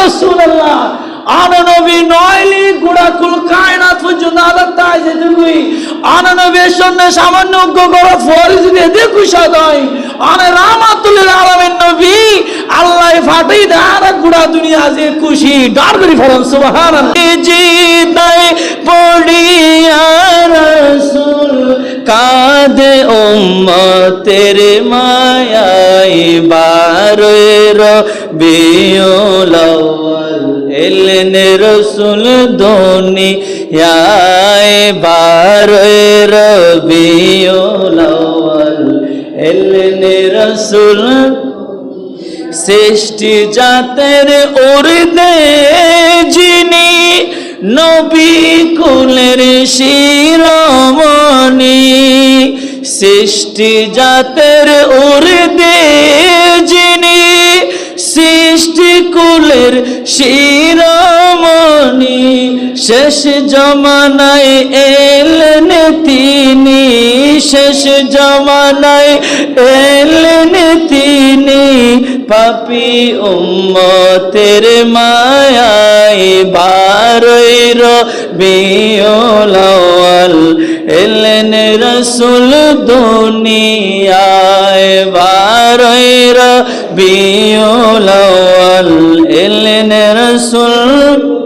রাসূলুল্লাহ আনা নবী নয়লি গুড়া কুল কায়নাত পর্যন্ত আল্লাহ তাই যে তুই আনা নবীর সামনে সামান্য গড় ফরিজ দিয়ে দেখু সদাই আনা রাহমাতুল আলামিন নবী আল্লাহ ফাটাই দে আর গুড়া দুনিয়া যে খুশি ডার করি ফরম সুবহানাল্লাহ জি তাই পড়িয়া রাসূল কাঁদে উম্মতের মায়ায় বারের বিউল আউয়াল এলেন রাসূল দুনিয়ায় বারের বিউল আউয়াল এলেন রাসূল সৃষ্টি জাতের উর্দে যিনি নবী কুলের শিরোমণি সৃষ্টি জাতের উর্দে যিনি সৃষ্টি কুলের শিরোমণি শেষ জমানায় এলেন তিনি শেষ জমানায় এলেন তিনি পাপী উম্মতের মায়ায় বারের বিউল আউয়াল এলেন রাসূল দুনিয়ায় বারের বিউল আউয়াল এলেন রাসূল